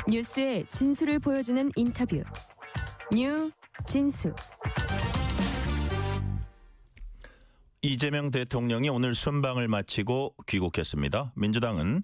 뉴스의 진수를 보여주는 인터뷰. 뉴 진수. 이재명 대통령이 오늘 순방을 마치고 귀국했습니다. 민주당은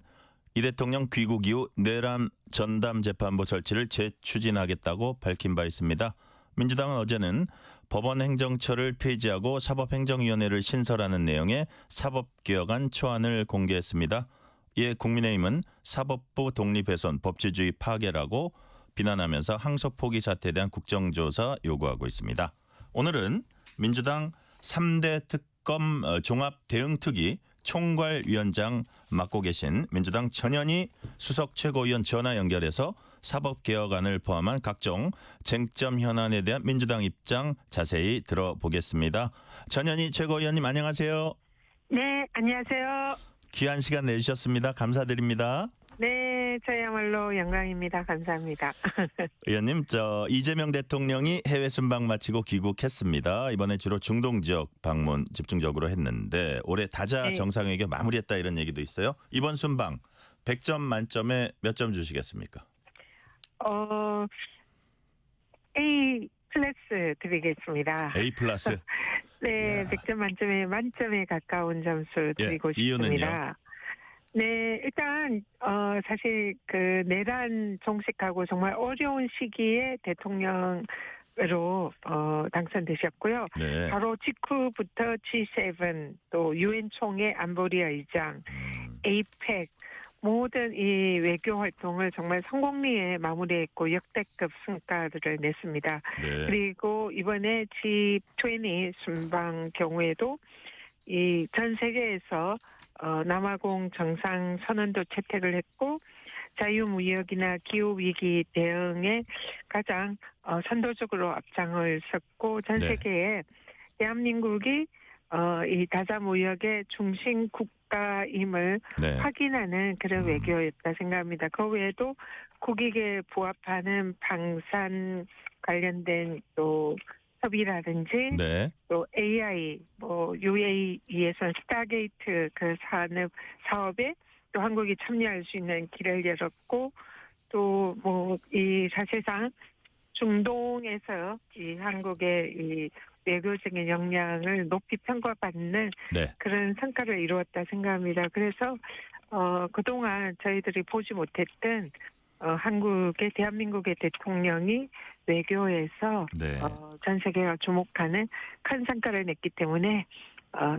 이 대통령 귀국 이후 내란 전담 재판부 설치를 재추진하겠다고 밝힌 바 있습니다. 민주당은 어제는 법원 행정처를 폐지하고 사법행정위원회를 신설하는 내용의 사법개혁안 초안을 공개했습니다. 이에 국민의힘은 사법부 독립훼손 법치주의 파괴라고 비난하면서 항소 포기 사태에 대한 국정조사 요구하고 있습니다. 오늘은 민주당 3대 특검 종합대응특위 총괄위원장 맡고 계신 민주당 전현희 수석 최고위원 전화 연결해서 사법개혁안을 포함한 각종 쟁점 현안에 대한 민주당 입장 자세히 들어보겠습니다. 전현희 최고위원님 안녕하세요. 네, 안녕하세요. 귀한 시간 내주셨습니다. 감사드립니다. 네, 저야말로 영광입니다. 감사합니다. 의원님, 이재명 대통령이 해외 순방 마치고 귀국했습니다. 이번에 주로 중동 지역 방문 집중적으로 했는데 올해 다자 네. 정상회견 마무리했다 이런 얘기도 있어요. 이번 순방 100점 만점에 몇 점 주시겠습니까? A 플러스 드리겠습니다. A 플러스. 네, 이야. 100점 만점에 가까운 점수 드리고 이유는요? 싶습니다. 네, 일단 사실 그 내란 종식하고 정말 어려운 시기에 대통령으로 당선되셨고요. 네. 바로 직후부터 G7 또 유엔 총회 안보리 의장, APEC 모든 이 외교 활동을 정말 성공리에 마무리했고 역대급 성과를 냈습니다. 네. 그리고 이번에 G20 순방 경우에도 이 전 세계에서 남아공 정상 선언도 채택을 했고 자유무역이나 기후위기 대응에 가장 선도적으로 앞장을 섰고 전 네. 세계에 대한민국이 이 다자무역의 중심 국가임을 네. 확인하는 그런 외교였다 생각합니다. 그 외에도 국익에 부합하는 방산 관련된 또 협의라든지 네. 또 AI, UAE에서는 스타게이트 그 사업에 또 한국이 참여할 수 있는 길을 열었고 또 이 사실상 중동에서 이 한국의 이 외교적인 역량을 높이 평가받는 네. 그런 성과를 이루었다 생각합니다. 그래서 그동안 저희들이 보지 못했던 대한민국의 대통령이 외교에서 네. 전 세계가 주목하는 큰 성과를 냈기 때문에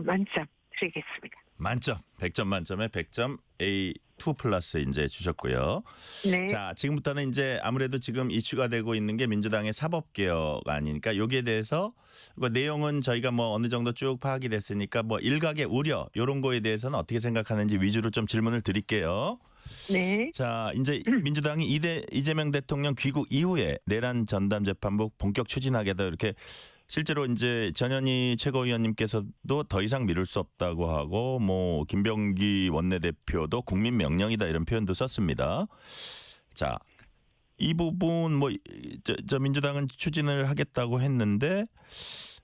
만점 드리겠습니다. 만점. 100점 만점에 100점 A2 플러스 이제 주셨고요. 네. 자, 지금부터는 이제 아무래도 지금 이슈가 되고 있는 게 민주당의 사법개혁 아니니까 여기에 대해서 내용은 저희가 어느 정도 쭉 파악이 됐으니까 일각의 우려 이런 거에 대해서는 어떻게 생각하는지 위주로 좀 질문을 드릴게요. 네. 자, 이제 민주당이 이재명 대통령 귀국 이후에 내란 전담 재판부 본격 추진하겠다 이렇게 실제로 이제 전현희 최고위원님께서도 더 이상 미룰 수 없다고 하고 김병기 원내대표도 국민 명령이다 이런 표현도 썼습니다. 자, 이 부분 민주당은 추진을 하겠다고 했는데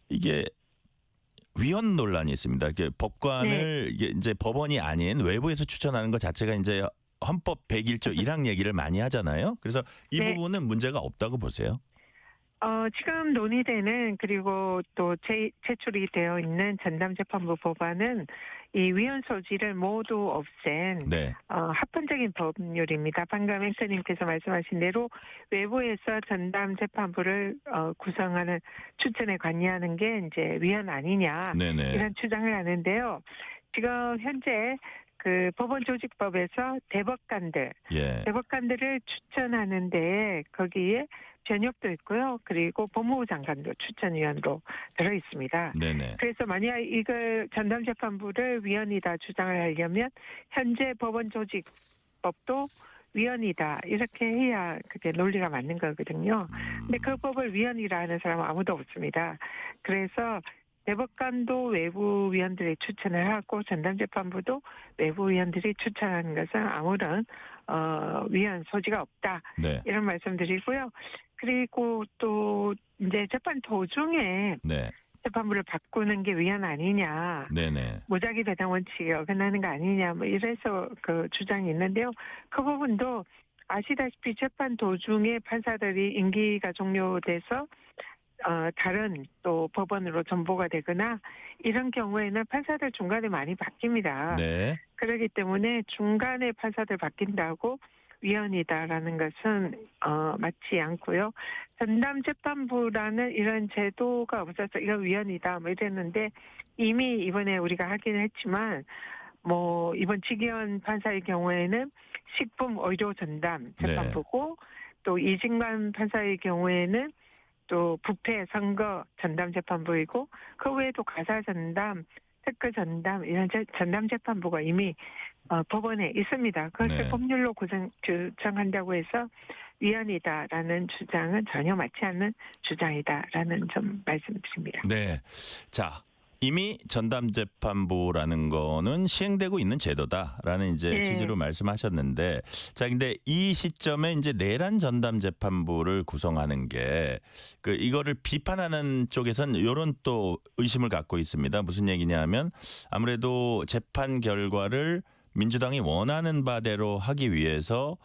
이게 위헌 논란이 있습니다. 이게 법관을 이게 이제 법원이 아닌 외부에서 추천하는 것 자체가 이제 헌법 101조 1항 얘기를 많이 하잖아요. 그래서 이 네. 부분은 문제가 없다고 보세요. 지금 논의되는 그리고 또 제출이 되어 있는 전담재판부 법안은 이 위헌 소지를 모두 없앤 네. 합헌적인 법률입니다. 방금 앵커님께서 말씀하신 대로 외부에서 전담재판부를 구성하는 추천에 관여하는 게 이제 위헌 아니냐 네네. 이런 주장을 하는데요. 지금 현재 그 법원조직법에서 대법관들을 추천하는데 거기에 변혁도 있고요. 그리고 법무부 장관도 추천위원으로 들어 있습니다. 네네. 그래서 만약 이걸 전담재판부를 위헌이다 주장을 하려면 현재 법원조직법도 위헌이다 이렇게 해야 그게 논리가 맞는 거거든요. 근데 그 법을 위헌이라 하는 사람은 아무도 없습니다. 그래서 대법관도 외부 위원들이 추천을 하고 전담재판부도 외부 위원들이 추천하는 것은 아무런 위헌 소지가 없다. 네. 이런 말씀드리고요. 그리고 또 이제 재판 도중에 네. 재판부를 바꾸는 게 위헌 아니냐. 네네. 무작위 배당 원칙이 어긋나는 거 아니냐. 이래서 그 주장이 있는데요. 그 부분도 아시다시피 재판 도중에 판사들이 임기가 종료돼서 다른 또 법원으로 전보가 되거나 이런 경우에는 판사들 중간에 많이 바뀝니다. 네. 그렇기 때문에 중간에 판사들 바뀐다고 위헌이다라는 것은 맞지 않고요. 전담 재판부라는 이런 제도가 없어서 이거 위헌이다 뭐 이랬는데 이미 이번에 우리가 하긴 했지만 뭐 이번 지기현 판사의 경우에는 식품 의료 전담 재판부고 또 이진관 판사의 경우에는 또 부패 선거 전담 재판부이고 그 외에도 가사 전담, 특허 전담 이런 전담 재판부가 이미 법원에 있습니다. 그것을 네. 법률로 규정한다고 해서 위헌이다라는 주장은 전혀 맞지 않는 주장이다라는 점 말씀드립니다. 네. 자, 이미 전담재판부라는 거는 시행되고 있는 제도다라는 이제 네. 취지로 말씀하셨는데, 자, 근데 이 시점에 이제 내란 전담재판부를 구성하는 게 이거를 비판하는 쪽에선 이런 또 의심을 갖고 있습니다. 무슨 얘기냐면 아무래도 재판 결과를 민주당이 원하는 바대로 하기 위해서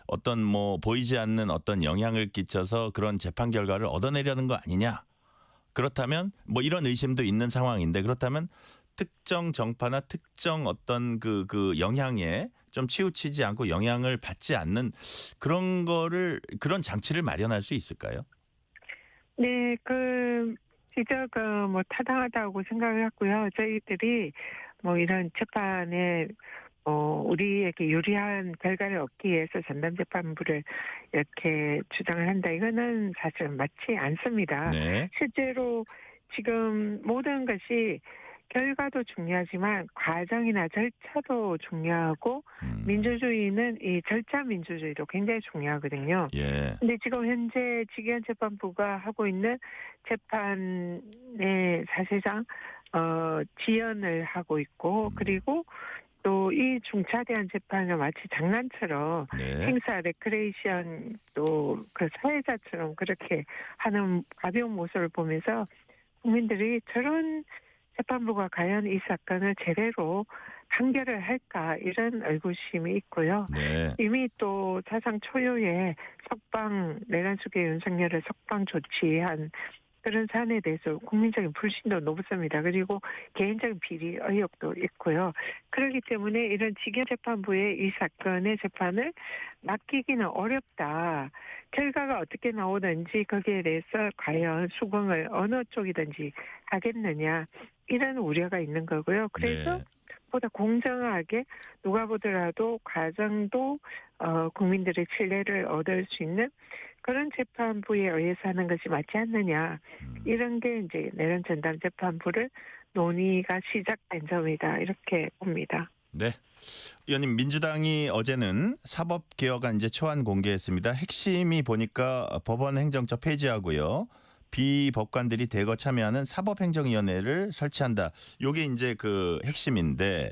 어떤 뭐 보이지 않는 어떤 영향을 끼쳐서 그런 재판 결과를 얻어내려는 거 아니냐. 그렇다면 뭐 이런 의심도 있는 상황인데, 그렇다면 특정 정파나 특정 어떤 그 영향에 좀 치우치지 않고 영향을 받지 않는 그런 장치를 마련할 수 있을까요? 네, 진짜 뭐 타당하다고 생각을 했고요. 저희들이 뭐 이런 재판에 우리에게 유리한 결과를 얻기 위해서 전담재판부를 이렇게 주장을 한다. 이거는 사실 맞지 않습니다. 네. 실제로 지금 모든 것이 결과도 중요하지만 과정이나 절차도 중요하고 민주주의는 이 절차 민주주의도 굉장히 중요하거든요. 예. 근데 지금 현재 지기현 재판부가 하고 있는 재판에 사실상 지연을 하고 있고 그리고 또 이 중차대한 재판을 마치 장난처럼 네. 행사 레크레이션 또 그 사회자처럼 그렇게 하는 가벼운 모습을 보면서 국민들이 저런 재판부가 과연 이 사건을 제대로 판결을 할까 이런 의구심이 있고요. 네. 이미 또 사상 초유의 내란 속의 윤석열을 석방 조치한 그런 사안에 대해서 국민적인 불신도 높습니다. 그리고 개인적인 비리 의혹도 있고요. 그렇기 때문에 이런 지기현 재판부의 이 사건의 재판을 맡기기는 어렵다. 결과가 어떻게 나오든지 거기에 대해서 과연 수긍을 어느 쪽이든지 하겠느냐 이런 우려가 있는 거고요. 그래서 네. 보다 공정하게 누가 보더라도 과정도 국민들의 신뢰를 얻을 수 있는 그런 재판부에 의해서 하는 것이 맞지 않느냐. 이런 게 이제 내란 전담 재판부를 논의가 시작된 점이다. 이렇게 봅니다. 네. 의원님, 민주당이 어제는 사법개혁안 이제 초안 공개했습니다. 핵심이 보니까 법원 행정처 폐지하고요. 비법관들이 대거 참여하는 사법행정위원회를 설치한다. 이게 이제 그 핵심인데,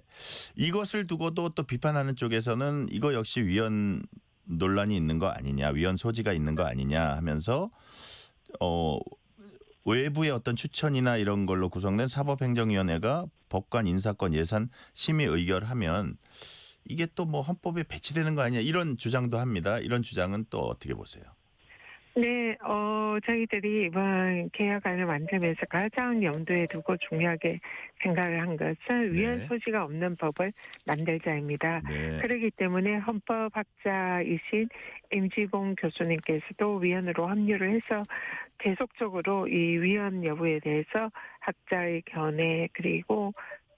이것을 두고도 또 비판하는 쪽에서는 이거 역시 위헌 논란이 있는 거 아니냐, 위헌 소지가 있는 거 아니냐 하면서 외부의 어떤 추천이나 이런 걸로 구성된 사법행정위원회가 법관 인사권 예산 심의 의결하면 이게 또 뭐 헌법에 배치되는 거 아니냐, 이런 주장도 합니다. 이런 주장은 또 어떻게 보세요? 네, 저희들이 이번 개혁안을 만들면서 가장 염두에 두고 중요하게 생각을 한 것은 위헌 소지가 없는 법을 만들자입니다. 네. 그렇기 때문에 헌법학자이신 임지봉 교수님께서도 위헌으로 합류를 해서 계속적으로 이 위헌 여부에 대해서 학자의 견해 그리고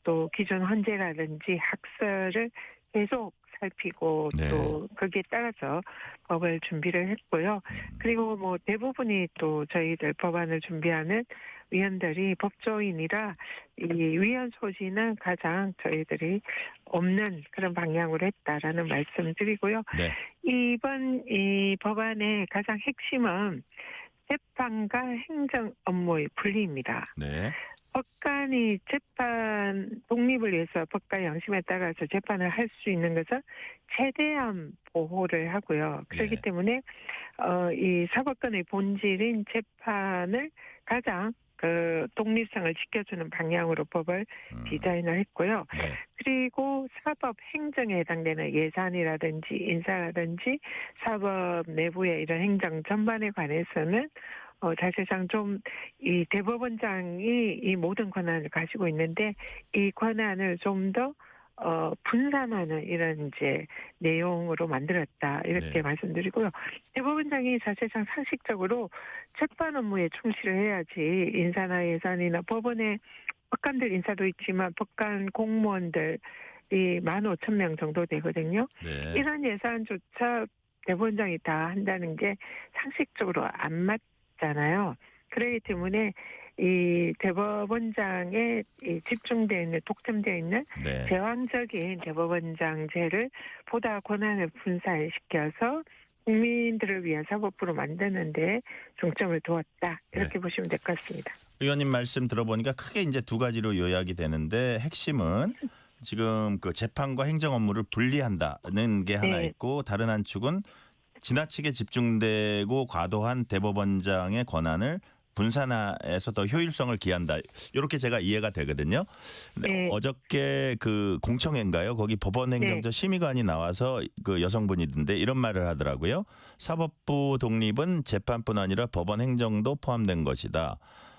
또 기존 헌재라든지 학설을 계속 살피고 또 거기에 따라서 법을 준비를 했고요. 그리고 뭐 대부분이 또 저희들 법안을 준비하는 위원들이 법조인이라 이 위헌 소지는 가장 저희들이 없는 그런 방향으로 했다라는 말씀드리고요. 네. 이번 이 법안의 가장 핵심은 재판과 행정 업무의 분리입니다. 네. 법관이 재판 독립을 위해서 법관 양심에 따라서 재판을 할 수 있는 것은 최대한 보호를 하고요. 그렇기 때문에 이 사법권의 본질인 재판을 가장 그 독립성을 지켜주는 방향으로 법을 디자인을 했고요. 네. 그리고 사법 행정에 해당되는 예산이라든지 인사라든지 사법 내부의 이런 행정 전반에 관해서는 사실상 좀 이 대법원장이 이 모든 권한을 가지고 있는데 이 권한을 좀 더 분산하는 이런 이제 내용으로 만들었다 이렇게 네. 말씀드리고요. 대법원장이 사실상 상식적으로 재판 업무에 충실을 해야지 인사나 예산이나 법원의 법관들 인사도 있지만 법관 공무원들이 15,000명 정도 되거든요. 네. 이런 예산조차 대법원장이 다 한다는 게 상식적으로 안 맞잖아요. 그렇기 때문에 이 대법원장에 집중되어 있는 독점되어 있는 네. 제왕적인 대법원장제를 보다 권한을 분산시켜서 국민들을 위한 사법부로 만드는 데 중점을 두었다. 이렇게 보시면 될 것 같습니다. 의원님 말씀 들어보니까 크게 이제 두 가지로 요약이 되는데 핵심은 지금 그 재판과 행정 업무를 분리한다는 게 하나 네. 있고 다른 한 축은 지나치게 집중되고 과도한 대법원장의 권한을 분산화해서 더 효율성을 기한다. 이렇게 제가 이해가 되거든요. 근데 네. 어저께 그 공청회인가요? 거기 법원행정처 심의관이 나와서 그 여성분이던데 이런 말을 하더라고요. 사법부 독립은 재판뿐 아니라 법원 행정도 포함된 것이다.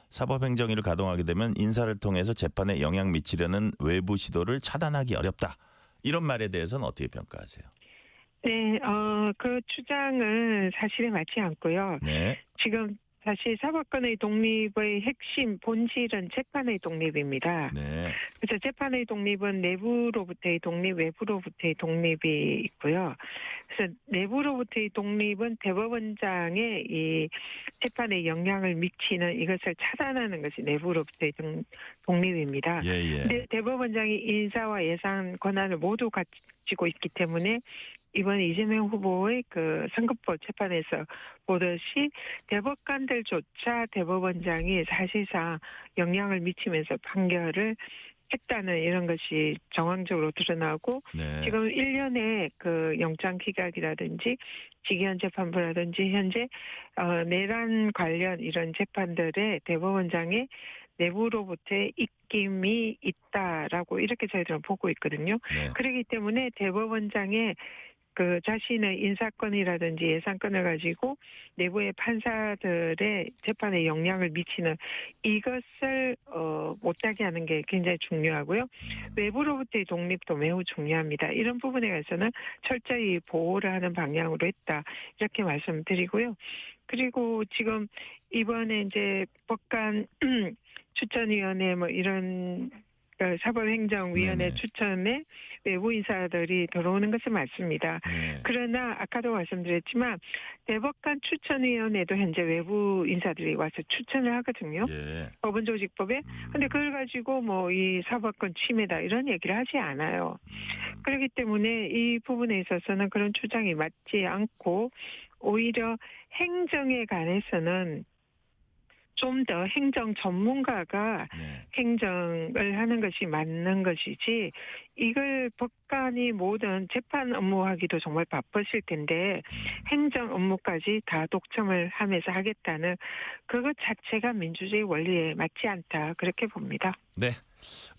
사법행정위를 가동하게 되면 인사를 통해서 재판에 영향 미치려는 외부 시도를 차단하기 어렵다. 이런 말에 대해서는 어떻게 평가하세요? 네, 그 주장은 사실에 맞지 않고요. 네. 지금 사실 사법권의 독립의 핵심 본질은 재판의 독립입니다. 네. 그래서 재판의 독립은 내부로부터의 독립, 외부로부터의 독립이 있고요. 그래서 내부로부터의 독립은 대법원장의 이 재판에 영향을 미치는 이것을 차단하는 것이 내부로부터의 독립입니다. 예, 예. 근데 대법원장이 인사와 예산 권한을 모두 가지고 있기 때문에 이번 이재명 후보의 그 선거법 재판에서 보듯이 대법관들조차 대법원장이 사실상 영향을 미치면서 판결을 했다는 이런 것이 정황적으로 드러나고 네. 지금 1년의 그 영장 기각이라든지 직위원 재판부라든지 현재 내란 관련 이런 재판들의 대법원장의 내부로부터의 입김이 있다라고 이렇게 저희들은 보고 있거든요. 네. 그렇기 때문에 대법원장의 그 자신의 인사권이라든지 예산권을 가지고 내부의 판사들의 재판에 영향을 미치는 이것을 못하게 하는 게 굉장히 중요하고요. 외부로부터의 독립도 매우 중요합니다. 이런 부분에 관해서는 철저히 보호를 하는 방향으로 했다. 이렇게 말씀드리고요. 그리고 지금 이번에 이제 법관 추천위원회 뭐 이런 사법행정위원회 네네. 추천에 외부 인사들이 들어오는 것은 맞습니다. 네. 그러나 아까도 말씀드렸지만 대법관 추천위원회도 현재 외부 인사들이 와서 추천을 하거든요. 예. 법원조직법에. 근데 그걸 가지고 뭐 이 사법권 침해다 이런 얘기를 하지 않아요. 그렇기 때문에 이 부분에 있어서는 그런 주장이 맞지 않고 오히려 행정에 관해서는 좀 더 행정 전문가가 네. 행정을 하는 것이 맞는 것이지 이걸 법관이 모든 재판 업무하기도 정말 바쁘실 텐데 행정 업무까지 다 독점을 하면서 하겠다는 그것 자체가 민주주의 원리에 맞지 않다 그렇게 봅니다. 네.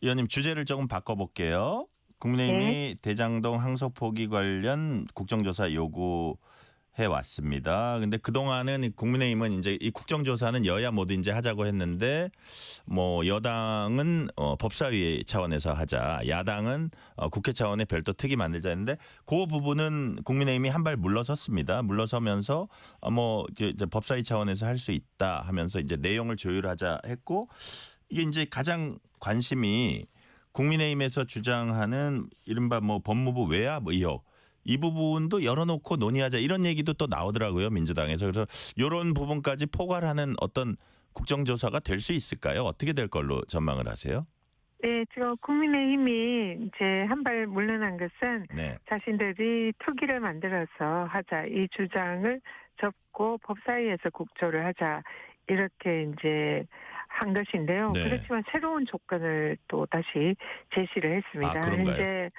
의원님 주제를 조금 바꿔볼게요. 국민의힘이 대장동 항소 포기 관련 국정조사 요구해 왔습니다. 근데 그동안은 국민의힘은 이제 이 국정조사는 여야 모두 이제 하자고 했는데 뭐 여당은 법사위 차원에서 하자, 야당은 국회 차원의 별도 특위 만들자 했는데 그 부분은 국민의힘이 한 발 물러섰습니다. 물러서면서 뭐 이제 법사위 차원에서 할 수 있다 하면서 이제 내용을 조율하자 했고 이게 이제 가장 관심이 국민의힘에서 주장하는 이른바 뭐 법무부 외압 의혹 이 부분도 열어놓고 논의하자 이런 얘기도 또 나오더라고요. 민주당에서. 그래서 이런 부분까지 포괄하는 어떤 국정조사가 될 수 있을까요? 어떻게 될 걸로 전망을 하세요? 네, 지금 국민의힘이 이제 한 발 물러난 것은 네. 자신들이 특위를 만들어서 하자 이 주장을 접고 법사위에서 국조를 하자 이렇게 이제 한 것인데요. 네. 그렇지만 새로운 조건을 또 다시 제시를 했습니다. 아, 그런가요? 현재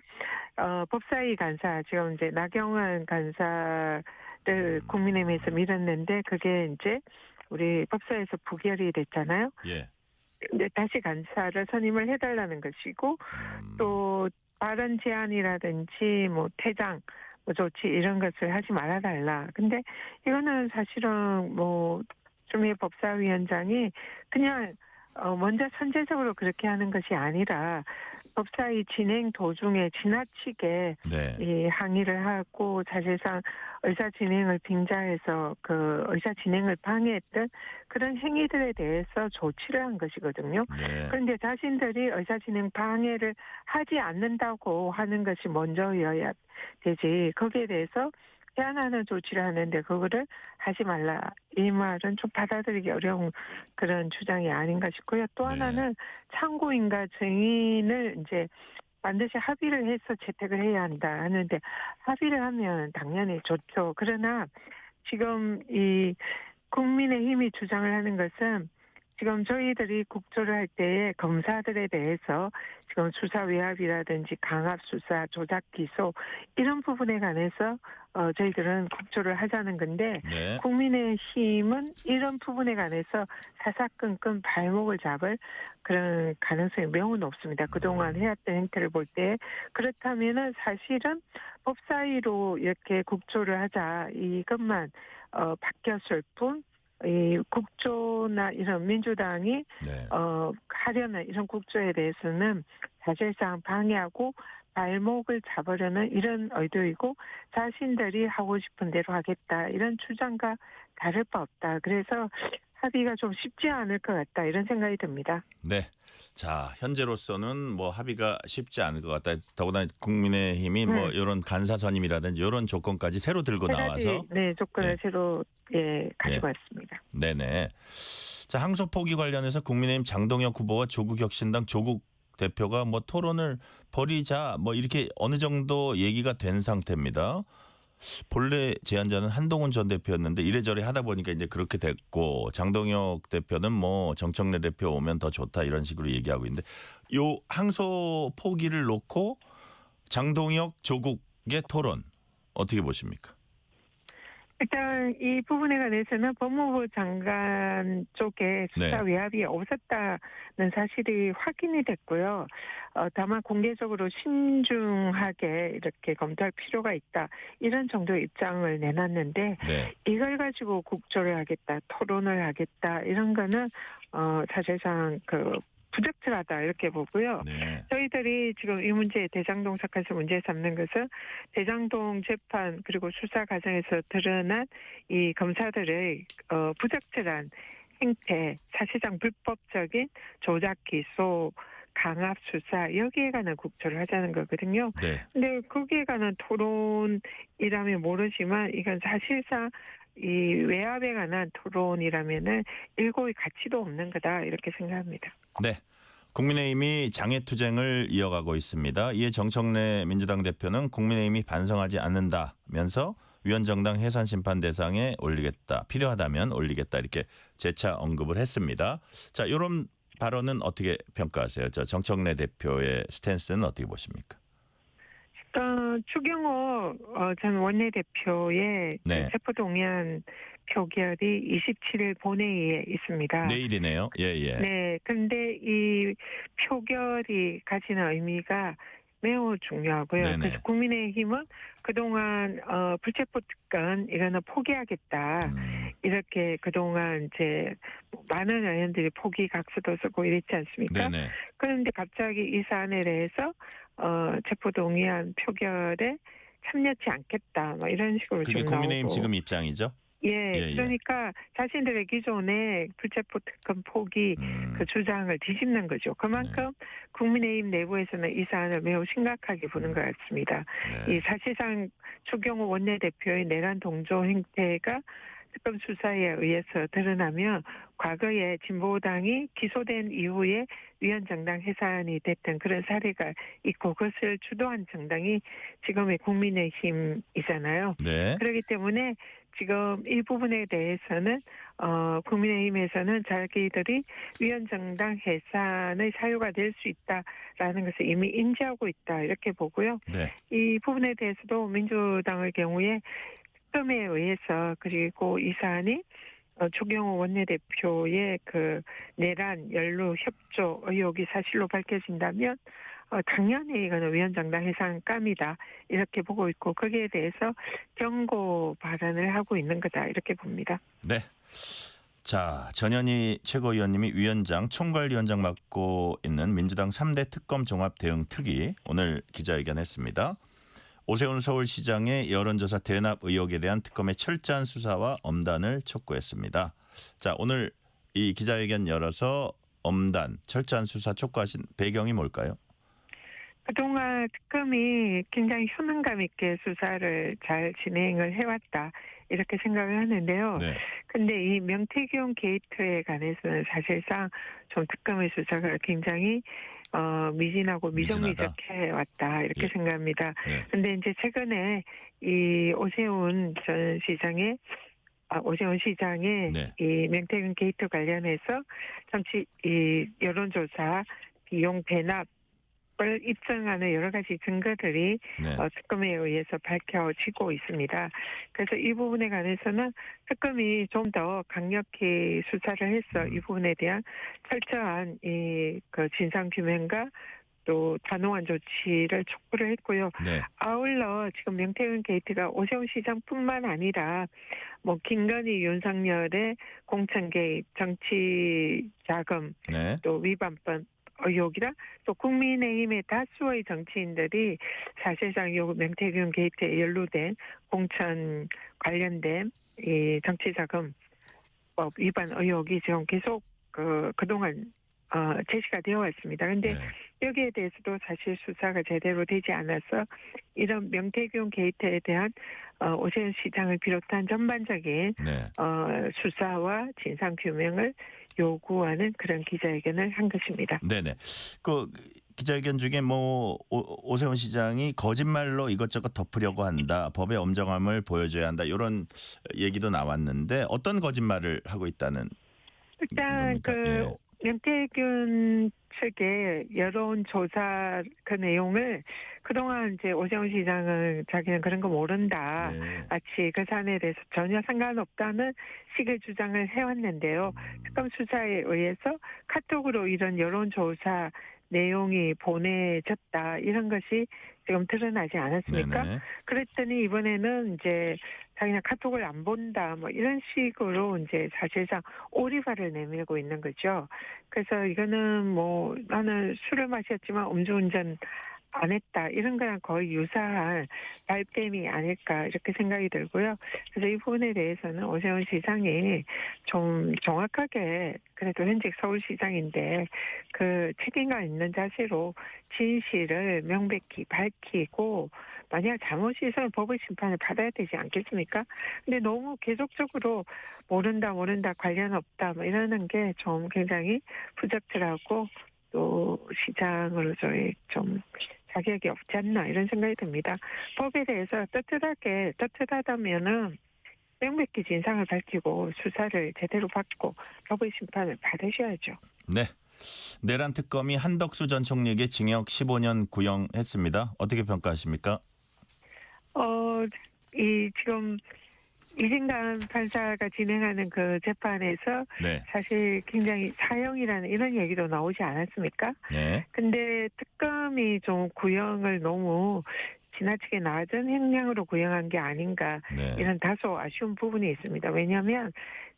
법사위 간사 지금 이제 나경원 간사를 국민의힘에서 밀었는데 그게 이제 우리 법사위에서 부결이 됐잖아요. 예. 이제 다시 간사를 선임을 해달라는 것이고 또 발언 제한이라든지 뭐 퇴장 뭐 조치 이런 것을 하지 말아달라. 근데 이거는 사실은 뭐 추미애 법사위원장이 그냥 먼저 선제적으로 그렇게 하는 것이 아니라 법사위 진행 도중에 지나치게 네. 이 항의를 하고 사실상 의사 진행을 빙자해서 그 의사 진행을 방해했던 그런 행위들에 대해서 조치를 한 것이거든요. 네. 그런데 자신들이 의사 진행 방해를 하지 않는다고 하는 것이 먼저여야 되지. 거기에 대해서 제한하는 조치를 하는데 그거를 하지 말라. 이 말은 좀 받아들이기 어려운 그런 주장이 아닌가 싶고요. 또 네. 하나는 참고인과 증인을 이제 반드시 합의를 해서 채택을 해야 한다 하는데 합의를 하면 당연히 좋죠. 그러나 지금 이 국민의힘이 주장을 하는 것은 지금 저희들이 국조를 할 때에 검사들에 대해서 지금 수사 외압이라든지 강압 수사, 조작 기소 이런 부분에 관해서 저희들은 국조를 하자는 건데 네. 국민의힘은 이런 부분에 관해서 사사건건 발목을 잡을 그런 가능성이 매우 높습니다. 그동안 해왔던 행태를 볼 때 그렇다면은 사실은 법사위로 이렇게 국조를 하자 이것만 바뀌었을 뿐. 이 국조나 이런 민주당이 네. 하려는 이런 국조에 대해서는 사실상 방해하고 발목을 잡으려는 이런 의도이고 자신들이 하고 싶은 대로 하겠다 이런 주장과 다를 바 없다. 그래서 합의가 좀 쉽지 않을 것 같다 이런 생각이 듭니다. 네. 자, 현재로서는 뭐 합의가 쉽지 않을 것 같다. 더구나 국민의힘이 뭐 이런 간사 선임이라든지 이런 조건까지 새로 들고 세 가지, 나와서 네, 조건을 예. 새로 가지고 왔습니다. 네네. 자, 항소 포기 관련해서 국민의힘 장동혁 후보와 조국혁신당 조국 대표가 뭐 토론을 벌이자 뭐 이렇게 어느 정도 얘기가 된 상태입니다. 본래 제안자는 한동훈 전 대표였는데 이래저래 하다 보니까 이제 그렇게 됐고 장동혁 대표는 뭐 정청래 대표 오면 더 좋다 이런 식으로 얘기하고 있는데 요 항소 포기를 놓고 장동혁 조국의 토론 어떻게 보십니까? 일단 이 부분에 관해서는 법무부 장관 쪽에 수사 네. 외압이 없었다는 사실이 확인이 됐고요. 다만 공개적으로 신중하게 이렇게 검토할 필요가 있다. 이런 정도의 입장을 내놨는데 네. 이걸 가지고 국조를 하겠다, 토론을 하겠다 이런 거는 사실상 부적절하다 이렇게 보고요. 네. 저희들이 지금 이 문제 대장동 사건에서 문제 삼는 것은 대장동 재판 그리고 수사 과정에서 드러난 이 검사들의 부적절한 행태, 사실상 불법적인 조작 기소, 강압 수사 여기에 관한 국조를 하자는 거거든요. 네. 근데 거기에 관한 토론이라면 모르지만 이건 사실상 이 외압에 관한 토론이라면은 일고의 가치도 없는 거다 이렇게 생각합니다. 네. 국민의힘이 장애투쟁을 이어가고 있습니다. 이에 정청래 민주당 대표는 국민의힘이 반성하지 않는다면서 위원정당 해산심판 대상에 올리겠다. 필요하다면 올리겠다. 이렇게 재차 언급을 했습니다. 자, 이런 발언은 어떻게 평가하세요? 저 정청래 대표의 스탠스는 어떻게 보십니까? 추경호 전 원내대표의 네. 체포동의안 표결이 27일 본회의에 있습니다. 내일이네요. 예. 네, 근데 이 표결이 가지는 의미가 매우 중요하고요. 네네. 그래서 국민의힘은 그동안 불체포 특권 이거는 포기하겠다. 이렇게 그동안 이제 많은 의원들이 포기 각서도 쓰고 이랬지 않습니까? 네네. 그런데 갑자기 이 사안에 대해서 체포동의안 표결에 참여치 않겠다. 뭐 이런 식으로 그게 좀 국민의힘 나오고. 지금 입장이죠? 예. 그러니까 자신들의 기존의 불체포 특권 포기 그 주장을 뒤집는 거죠. 그만큼 국민의힘 내부에서는 이 사안을 매우 심각하게 보는 것 같습니다. 네. 이 사실상 추경호 원내대표의 내란 동조 행태가 특검 수사에 의해서 드러나면 과거에 진보당이 기소된 이후에 위원정당 해산이 됐던 그런 사례가 있고 그것을 주도한 정당이 지금의 국민의힘이잖아요. 네. 그렇기 때문에 지금 이 부분에 대해서는 국민의힘에서는 자기들이 위원정당 해산의 사유가 될 수 있다라는 것을 이미 인지하고 있다 이렇게 보고요. 네. 이 부분에 대해서도 민주당의 경우에 특검에 의해서 그리고 이 사안이 추경호 원내대표의 그 내란 연루 협조 의혹이 사실로 밝혀진다면 당연히 이거는 위원장당 해상감이다 이렇게 보고 있고 거기에 대해서 경고 발언을 하고 있는 거다 이렇게 봅니다. 네. 자, 전현희 최고위원님이 위원장, 총괄위원장 맡고 있는 민주당 3대 특검 종합 대응 특위 오늘 기자회견했습니다. 오세훈 서울시장의 여론조사 대납 의혹에 대한 특검의 철저한 수사와 엄단을 촉구했습니다. 자, 오늘 이 기자회견 열어서 엄단, 철저한 수사 촉구하신 배경이 뭘까요? 그동안 특검이 굉장히 효능감 있게 수사를 잘 진행을 해왔다 이렇게 생각을 하는데요. 네. 근데 이 명태균 게이트에 관해서는 사실상 좀 특검의 수사가 굉장히 미진하고 미정미적해 왔다 이렇게 예. 생각합니다. 네. 근데 이제 최근에 이 오세훈 시장의 네. 이 명태균 게이트 관련해서 잠시 이 여론조사 비용 배납 을 입증하는 여러 가지 증거들이 네. 특검에 의해서 밝혀지고 있습니다. 그래서 이 부분에 관해서는 특검이 좀 더 강력히 수사를 해서 이 부분에 대한 철저한 그 진상 규명과 또 단호한 조치를 촉구를 했고요. 네. 아울러 지금 명태균 게이트가 오세훈 시장뿐만 아니라 뭐 김건희, 윤석열의 공천 개입, 정치 자금, 네. 또 위반법 의혹이라 또 국민의힘의 다수의 정치인들이 사실상 요 명태균 게이트에 연루된 공천 관련된 이 정치자금법 위반 의혹이 지금 계속 그동안 제시가 되어 왔습니다. 그런데 네. 여기에 대해서도 사실 수사가 제대로 되지 않아서 이런 명태균 게이트에 대한 오세훈 시장을 비롯한 전반적인 네. 수사와 진상 규명을 요구하는 그런 기자회견을 한 것입니다. 네네. 그 기자회견 중에 뭐 오세훈 시장이 거짓말로 이것저것 덮으려고 한다. 법의 엄정함을 보여줘야 한다. 이런 얘기도 나왔는데 어떤 거짓말을 하고 있다는 일단 겁니까? 예. 명태균 측의 여론조사 그 내용을 그동안 이제 오세훈 시장은 자기는 그런 거 모른다. 네. 마치 그 사안에 대해서 전혀 상관없다는 식의 주장을 해왔는데요. 특검 수사에 의해서 카톡으로 이런 여론조사 내용이 보내졌다. 이런 것이 지금 드러나지 않았습니까? 네네. 그랬더니 이번에는 이제 자기는 카톡을 안 본다. 뭐 이런 식으로 이제 사실상 오리발을 내밀고 있는 거죠. 그래서 이거는 뭐 나는 술을 마셨지만 음주운전 안 했다. 이런 거랑 거의 유사한 발뺌이 아닐까 이렇게 생각이 들고요. 그래서 이 부분에 대해서는 오세훈 시장이 좀 정확하게 그래도 현직 서울시장인데 그 책임감 있는 자세로 진실을 명백히 밝히고 만약 잘못이 있으면 법의 심판을 받아야 되지 않겠습니까? 근데 너무 계속적으로 모른다 관련 없다 뭐 이러는 게 좀 굉장히 부적절하고 또 시장으로서의 좀 자격이 없지 않나 이런 생각이 듭니다. 법에 대해서 떳떳하다면은 명백히 진상을 밝히고 수사를 제대로 받고 법의 심판을 받으셔야죠. 네. 내란 특검이 한덕수 전 총리에게 징역 15년 구형했습니다. 어떻게 평가하십니까? 지금 이진강 판사가 진행하는 그 재판에서 네. 사실 굉장히 사형이라는 이런 얘기도 나오지 않았습니까? 네. 근데 특검이 좀 구형을 너무 지나치게 낮은 형량으로 구형한 게 아닌가 네. 이런 다소 아쉬운 부분이 있습니다. 왜냐하면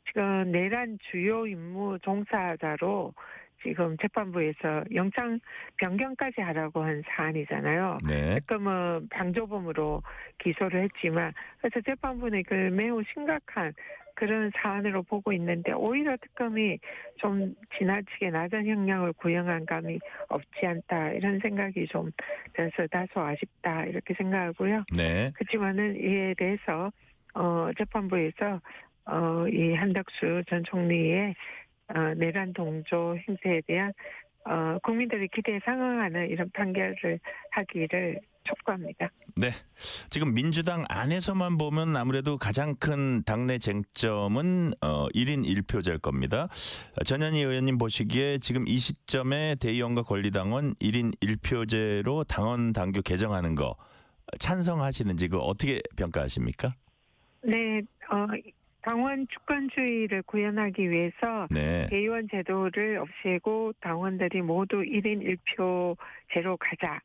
지금 내란 주요 임무 종사자로 지금 재판부에서 영장 변경까지 하라고 한 사안이잖아요. 네. 특검은 방조범으로 기소를 했지만 그래서 재판부는 그 매우 심각한 그런 사안으로 보고 있는데 오히려 특검이 좀 지나치게 낮은 형량을 구형한 감이 없지 않다 이런 생각이 좀 들어서 다소 아쉽다 이렇게 생각하고요. 네. 그렇지만은 이에 대해서 재판부에서 이 한덕수 전 총리의 내란 동조 행태에 대한 국민들의 기대에 상응하는 이런 판결을 하기를 촉구합니다. 네. 지금 민주당 안에서만 보면 아무래도 가장 큰 당내 쟁점은 1인 1표제일 겁니다. 전현희 의원님 보시기에 지금 이 시점에 대의원과 권리당원 1인 1표제로 당원 당규 개정하는 거 찬성하시는지 그거 어떻게 평가하십니까? 네. 당원 주권주의를 구현하기 위해서 네. 대의원 제도를 없애고 당원들이 모두 1인 1표제로 가자.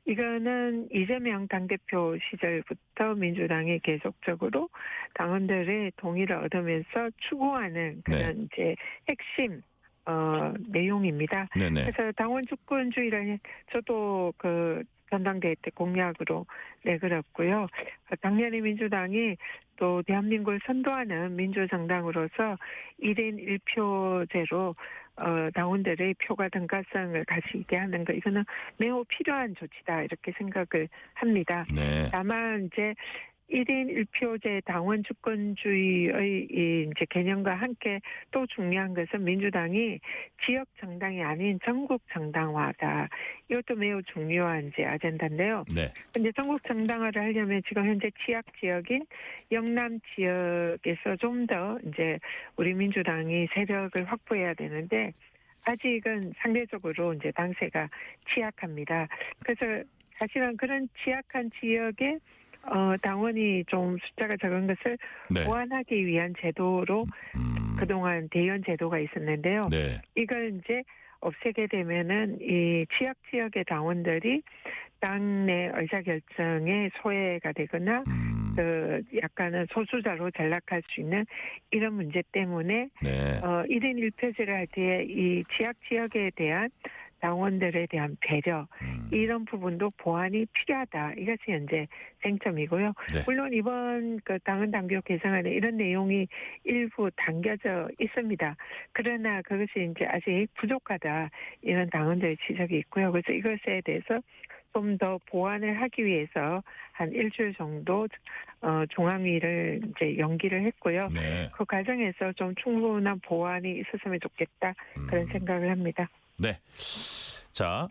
이거는 이재명 당대표 시절부터 민주당이 계속적으로 당원들의 동의를 얻으면서 추구하는 그런 이제 핵심 내용입니다. 네네. 그래서 당원 주권주의를 저도 그 전당대회 때 공약으로 내걸었고요. 당연히 민주당이 또 대한민국을 선도하는 민주정당으로서 1인 1표제로 당원들의 표가 등가성을 가지게 하는 거 이거는 매우 필요한 조치다 이렇게 생각을 합니다. 네. 다만 이제 1인 1표제 당원 주권주의의 이 이제 개념과 함께 또 중요한 것은 민주당이 지역 정당이 아닌 전국 정당화다. 이것도 매우 중요한 이제 아젠다인데요. 네. 근데 전국 정당화를 하려면 지금 현재 취약 지역인 영남 지역에서 좀 더 이제 우리 민주당이 세력을 확보해야 되는데 아직은 상대적으로 이제 당세가 취약합니다. 그래서 사실은 그런 취약한 지역에 당원이 좀 숫자가 적은 것을 네. 보완하기 위한 제도로 그동안 대의원 제도가 있었는데요. 네. 이걸 이제 없애게 되면은 이 취약 지역의 당원들이 당내 의사결정에 소외가 되거나 그 약간은 소수자로 전락할 수 있는 이런 문제 때문에 네. 1인 1표제를 할 때 이 취약 지역에 대한 당원들에 대한 배려 이런 부분도 보완이 필요하다. 이것이 현재 쟁점이고요. 네. 물론 이번 그 당헌 당규 개정안에 이런 내용이 일부 담겨져 있습니다. 그러나 그것이 이제 아직 부족하다. 이런 당원들의 지적이 있고요. 그래서 이것에 대해서 좀 더 보완을 하기 위해서 한 일주일 정도 중앙위를 이제 연기를 했고요. 네. 그 과정에서 좀 충분한 보완이 있었으면 좋겠다. 그런 생각을 합니다. 네. 자,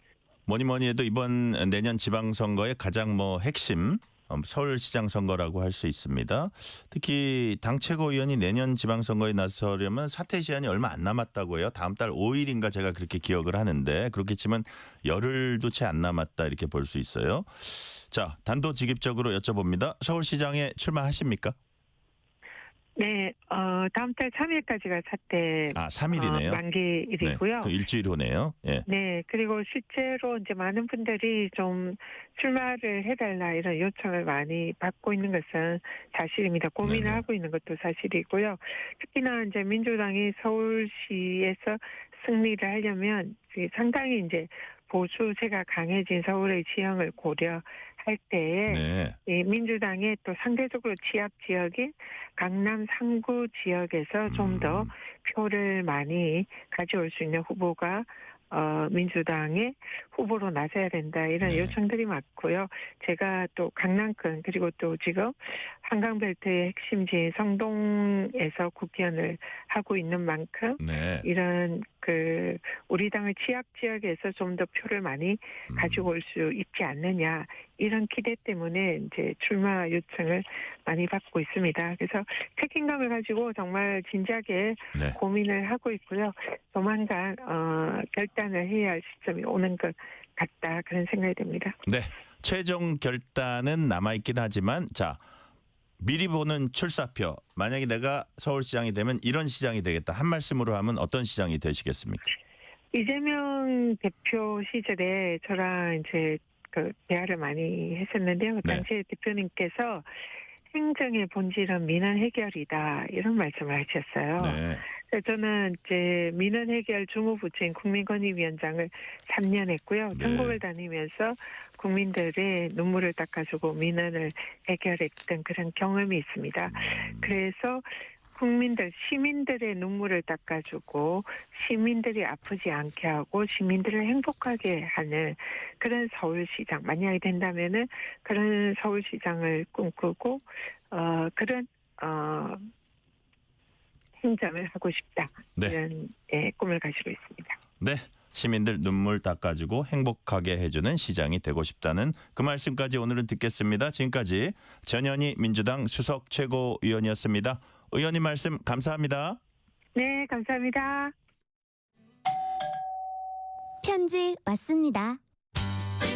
뭐니 해도 이번 내년 지방선거의 가장 핵심 서울시장 선거라고 할 수 있습니다. 특히 당 최고위원이 내년 지방선거에 나서려면 사퇴 시한이 얼마 안 남았다고 해요. 다음 달 5일인가 제가 그렇게 기억을 하는데 그렇게 치면 열흘도 채 안 남았다 이렇게 볼 수 있어요. 자, 단도직입적으로 여쭤봅니다. 서울시장에 출마하십니까? 네, 다음 달 3일까지가 사태 3일이네요. 만기일이고요. 네, 그 일주일 후네요. 예. 네, 그리고 실제로 이제 많은 분들이 좀 출마를 해달라 이런 요청을 많이 받고 있는 것은 사실입니다. 고민을 네네. 하고 있는 것도 사실이고요. 특히나 이제 민주당이 서울시에서 승리를 하려면 상당히 이제 보수세가 강해진 서울의 지형을 고려할 때에 네. 이 민주당의 또 상대적으로 취약 지역인 강남 상구 지역에서 좀 더 표를 많이 가져올 수 있는 후보가 민주당의 후보로 나서야 된다 이런 네. 요청들이 많고요. 제가 또 강남권 그리고 또 지금 한강벨트의 핵심지인 성동에서 국회의원을 하고 있는 만큼 네. 이런 그 우리 당의 취약 지역에서 좀 더 표를 많이 가지고 올 수 있지 않느냐 이런 기대 때문에 이제 출마 요청을 많이 받고 있습니다. 그래서 책임감을 가지고 정말 진지하게 네. 고민을 하고 있고요. 조만간 결단을 해야 할 시점이 오는 것 같다 그런 생각이 듭니다. 네. 최종 결단은 남아있긴 하지만 자 미리 보는 출사표. 만약에 내가 서울시장이 되면 이런 시장이 되겠다. 한 말씀으로 하면 어떤 시장이 되시겠습니까? 이재명 대표 시절에 저랑 이제 그 대화를 많이 했었는데요. 그 당시에 대표님께서 행정의 본질은 민원 해결이다 이런 말씀을 하셨어요. 네. 그래서 저는 이제 민원 해결 주무부처인 국민권익위원장을 3년 했고요. 네. 전국을 다니면서 국민들의 눈물을 닦아주고 민원을 해결했던 그런 경험이 있습니다. 그래서 국민들, 시민들의 눈물을 닦아주고 시민들이 아프지 않게 하고 시민들을 행복하게 하는 그런 서울시장 만약에 된다면은 그런 서울시장을 꿈꾸고 그런 행정을 하고 싶다 네. 이런 꿈을 가지고 있습니다. 네. 시민들 눈물 닦아주고 행복하게 해주는 시장이 되고 싶다는 그 말씀까지 오늘은 듣겠습니다. 지금까지 전현희 민주당 수석 최고위원이었습니다. 의원님 말씀 감사합니다. 네, 감사합니다. 편지 왔습니다.